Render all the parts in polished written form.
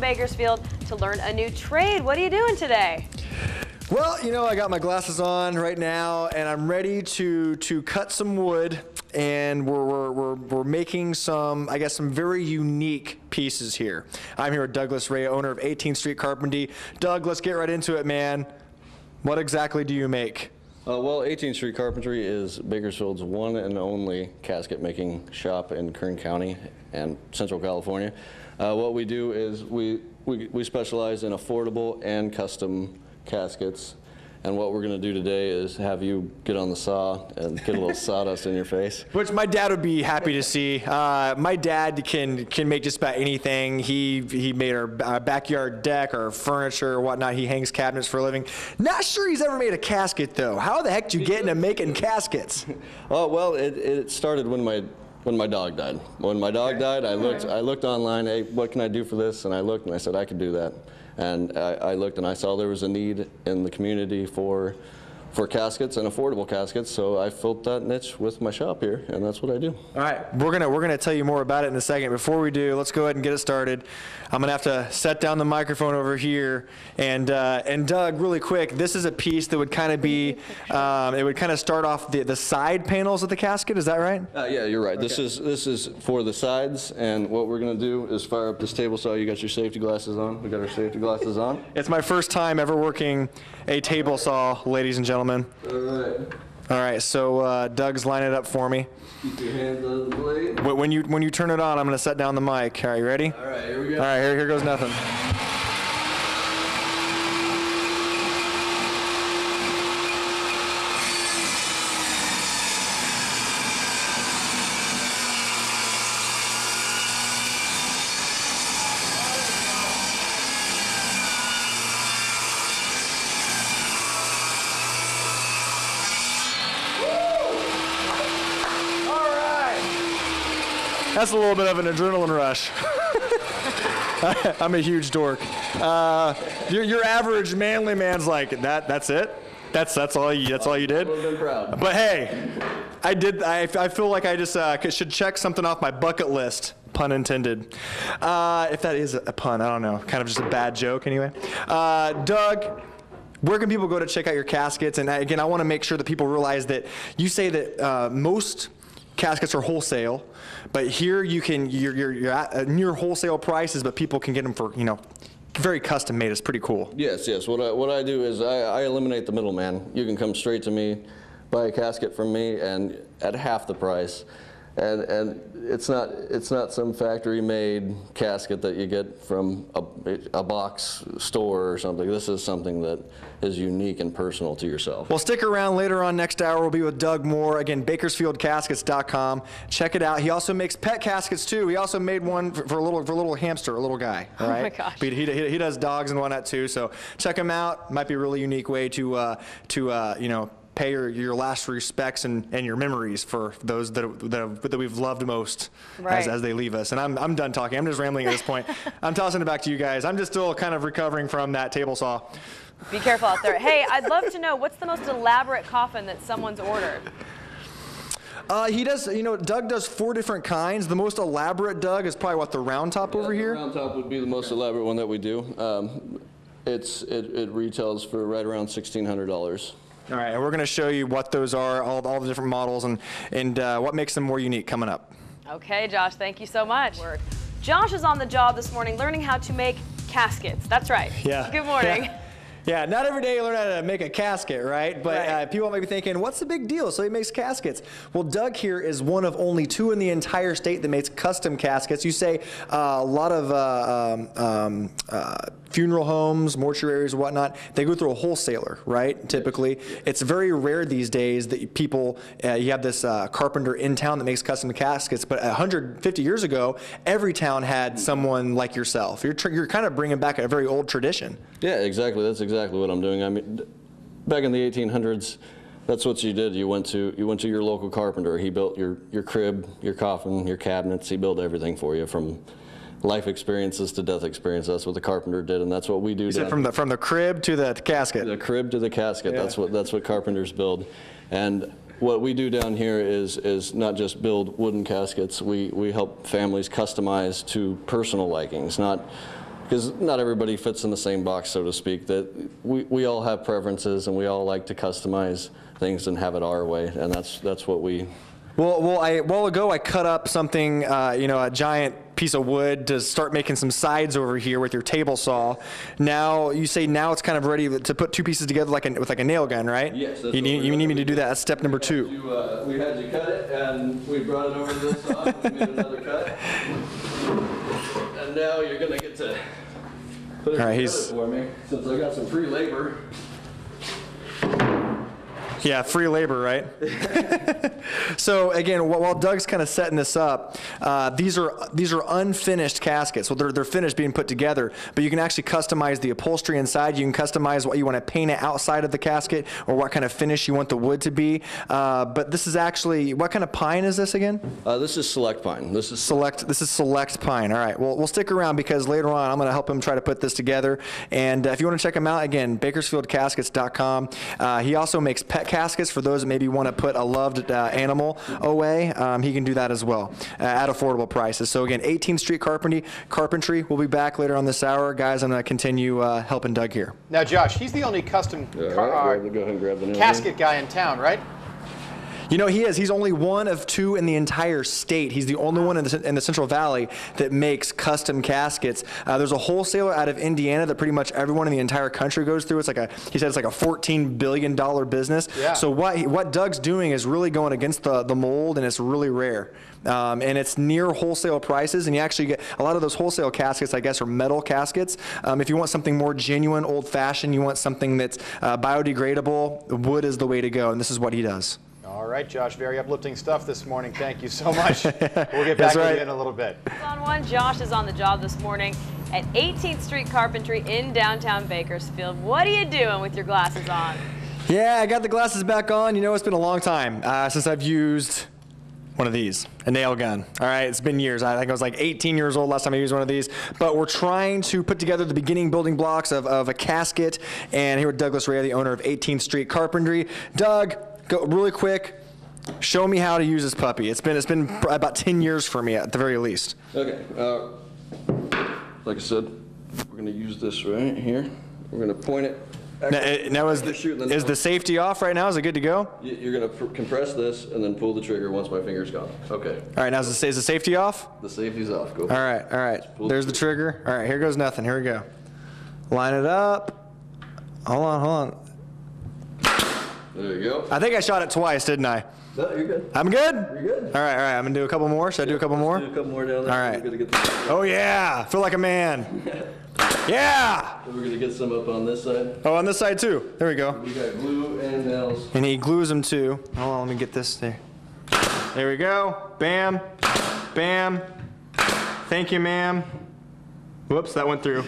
downtown Bakersfield to learn a new trade. What are you doing today? Well, you know, I got my glasses on right now, and I'm ready to cut some wood, and we're making some, I guess, some very unique pieces here. I'm here with Douglas Ray, owner of 18th Street Carpenters. Doug, let's get right into it, man. What exactly do you make? Well, 18th Street Carpentry is Bakersfield's one and only casket making shop in Kern County and Central California. What we do is we specialize in affordable and custom caskets, and what we're going to do today is have you get on the saw and get a little sawdust in your face. Which my dad would be happy to see. My dad can make just about anything. He made our backyard deck, our furniture, or whatnot. He hangs cabinets for a living. Not sure he's ever made a casket though. How the heck did you get into making caskets? Oh well, it started when my dog died. When my dog died, I looked online. Hey, what can I do for this? And I looked and I said I could do that. And I looked and I saw there was a need in the community for caskets and affordable caskets, so I filled that niche with my shop here, and that's what I do. All right, we're gonna tell you more about it in a second. Before we do, let's go ahead and get it started. I'm gonna have to set down the microphone over here, and Doug, really quick, this is a piece that would kind of be, it would kind of start off the side panels of the casket. Is that right? Yeah, you're right. Okay. This is for the sides, and what we're gonna do is fire up this table saw. You got your safety glasses on. We got our safety glasses on. It's my first time ever working a table saw, ladies and gentlemen. All right. All right, so Doug's lining it up for me. Keep your hands on the blade. When you turn it on, I'm going to set down the mic. All right, you ready? All right, here we go. All right, here goes nothing. That's a little bit of an adrenaline rush. I'm a huge dork. Your average manly man's like, that's it? That's all you did? I would have been proud. But hey, I feel like I just should check something off my bucket list, pun intended. If that is a pun, I don't know. Kind of just a bad joke anyway. Doug, where can people go to check out your caskets? And again, I want to make sure that people realize that you say that most caskets are wholesale, but here you're at near wholesale prices, but people can get them for, very custom made. It's pretty cool. Yes. What I do is I eliminate the middleman. You can come straight to me, buy a casket from me, and at half the price. And it's not some factory made casket that you get from a box store or something. This is something that is unique and personal to yourself. Well, stick around. Later on next hour, we'll be with Doug Moore. Again, bakersfieldcaskets.com. Check it out. He also makes pet caskets too. He also made one for a little hamster, a little guy. All right? Oh my gosh. But he does dogs and whatnot too. So check him out. Might be a really unique way to pay your last respects and your memories for those that we've loved most, right, as they leave us. And I'm done talking. I'm just rambling at this point. I'm tossing it back to you guys. I'm just still kind of recovering from that table saw. Be careful out there. Hey, I'd love to know, what's the most elaborate coffin that someone's ordered? He does, Doug does 4 different kinds. The most elaborate, Doug, is probably what, the round top over here? The round top would be the most elaborate one that we do. It retails for right around $1,600. All right, and we're going to show you what those are, all the different models, and what makes them more unique coming up. Okay, Josh, thank you so much. Josh is on the job this morning learning how to make caskets. That's right. Yeah. Good morning. Yeah, not every day you learn how to make a casket, right? But people might be thinking, what's the big deal? So he makes caskets. Well, Doug here is one of only 2 in the entire state that makes custom caskets. You say a lot of funeral homes, mortuaries, and whatnot, they go through a wholesaler, right? Typically. It's very rare these days that people, you have this carpenter in town that makes custom caskets, but 150 years ago, every town had someone like yourself. You're kind of bringing back a very old tradition. Yeah, exactly. That's exactly what I'm doing. I mean, back in the 1800s, that's what you did. You went to your local carpenter. He built your crib, your coffin, your cabinets. He built everything for you, from life experiences to death experience. That's what the carpenter did, and that's what we do. You said from the crib to the casket. The crib to the casket. Yeah. That's what carpenters build, and what we do down here is not just build wooden caskets. We help families customize to personal likings, not because not everybody fits in the same box, so to speak, that we all have preferences and we all like to customize things and have it our way, and that's what we. Well, a while ago I cut up something, a giant piece of wood to start making some sides over here with your table saw. Now you say now it's kind of ready to put two pieces together with like a nail gun, right? Yes. You need me to do that. That's step number 2. We had you cut it, and we brought it over to this saw. We made another cut, and now you're gonna get to put it together for me, since I got some free labor. Yeah, free labor, right? So again, while Doug's kind of setting this up, these are unfinished caskets. Well, they're finished being put together, but you can actually customize the upholstery inside. You can customize what you want to paint it outside of the casket, or what kind of finish you want the wood to be. But this is actually, what kind of pine is this again? This is select pine. This is select pine. All right. Well, we'll stick around because later on I'm going to help him try to put this together. And if you want to check him out, again, bakersfieldcaskets.com. He also makes pet caskets for those that maybe want to put a loved animal away. He can do that as well at affordable prices. So again, 18th Street Carpentry. We'll be back later on this hour. Guys, I'm going to continue helping Doug here. Now, Josh, he's the only custom go ahead and grab the nail casket guy in town, right? You know, he is. He's only one of 2 in the entire state. He's the only one in the Central Valley that makes custom caskets. There's a wholesaler out of Indiana that pretty much everyone in the entire country goes through. It's like he said it's like a $14 billion business. Yeah. So what Doug's doing is really going against the mold, and it's really rare. And it's near wholesale prices, and you actually get a lot of those wholesale caskets, I guess, are metal caskets. If you want something more genuine, old-fashioned, you want something that's biodegradable, wood is the way to go, and this is what he does. All right, Josh, very uplifting stuff this morning. Thank you so much. We'll get back to you in a little bit. On one, Josh is on the job this morning at 18th Street Carpentry in downtown Bakersfield. What are you doing with your glasses on? Yeah, I got the glasses back on. You know, it's been a long time since I've used one of these, a nail gun. All right, it's been years. I think I was like 18 years old last time I used one of these. But we're trying to put together the beginning building blocks of a casket. And here with Douglas Ray, the owner of 18th Street Carpentry. Doug, go really quick. Show me how to use this puppy. It's been about 10 years for me at the very least. Okay. Like I said, we're going to use this right here. We're going to point it. Now is the safety off right now? Is it good to go? You're going to compress this and then pull the trigger once my finger's gone. Okay. All right. Now is the safety off? The safety's off. Go. All right. All right. There's the trigger. All right. Here goes nothing. Here we go. Line it up. Hold on. There you go. I think I shot it twice, didn't I? No, you're good. I'm good? You're good. All right, I'm going to do a couple more. Should I do a couple more? Do a couple more down there. All right. We're gonna get Oh, yeah. Feel like a man. Yeah. We're going to get some up on this side. Oh, on this side, too. There we go. We got glue and nails. And he glues them, too. Hold on, let me get this there. There we go. Bam. Bam. Thank you, ma'am. Whoops, that went through.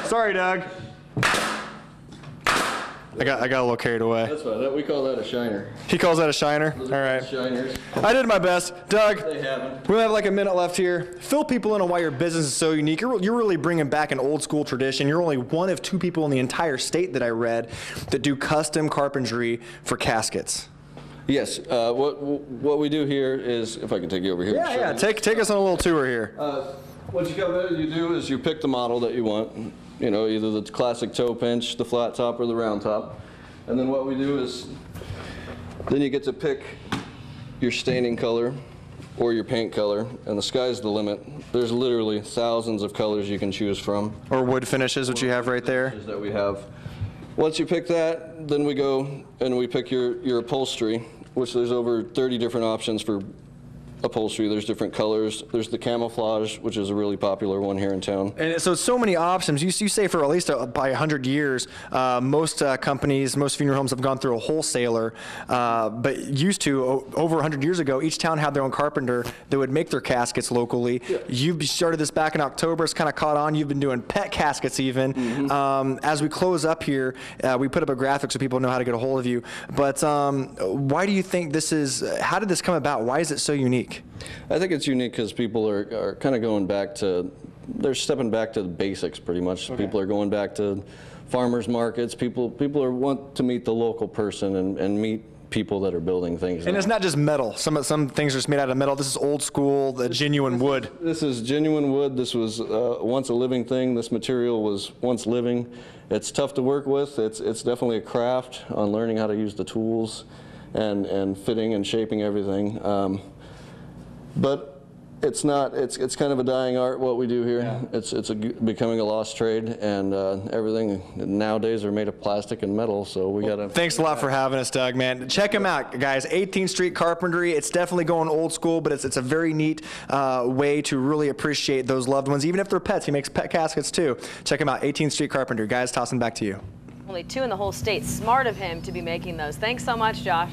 Sorry, Doug. I got a little carried away. That's fine. We call that a shiner. He calls that a shiner? All right. Shiners. I did my best. Doug, They haven't. we have like a minute left here. Fill people in on why your business is so unique. You're really bringing back an old school tradition. You're only one of 2 people in the entire state that I read that do custom carpentry for caskets. Yes. What we do here is, if I can take you over here. Yeah. Take us on a little tour here. What you come in, you do is you pick the model that you want. You know, either the classic toe pinch, the flat top, or the round top. And then what we do is, then you get to pick your staining color or your paint color, and the sky's the limit. There's literally thousands of colors you can choose from. Or wood finishes, which you have right there. That we have. Once you pick that, then we go and we pick your upholstery, which there's over 30 different options for upholstery. There's different colors. There's the camouflage, which is a really popular one here in town. And so many options. You say for at least by 100 years, most companies, most funeral homes have gone through a wholesaler, but used to, over 100 years ago, each town had their own carpenter that would make their caskets locally. Yeah. You started this back in October. It's kind of caught on. You've been doing pet caskets even. Mm-hmm. As we close up here, we put up a graphic so people know how to get a hold of you. But why do you think this is, how did this come about? Why is it so unique? I think it's unique because people are kind of going back to, they're stepping back to the basics pretty much. Okay. People are going back to farmers markets. People want to meet the local person and meet people that are building things. And it's not just metal. Some things are just made out of metal. This is old school, the genuine wood. This is genuine wood. This was once a living thing. This material was once living. It's tough to work with. It's definitely a craft on learning how to use the tools and fitting and shaping everything. But it's not. It's kind of a dying art what we do here. Yeah. It's becoming a lost trade, and everything nowadays are made of plastic and metal. So we gotta. Thanks a lot for having us, Doug. Man, check him out, guys. 18th Street Carpentry. It's definitely going old school, but it's a very neat way to really appreciate those loved ones, even if they're pets. He makes pet caskets too. Check him out, 18th Street Carpentry. Guys, tossing back to you. Only 2 in the whole state. Smart of him to be making those. Thanks so much, Josh.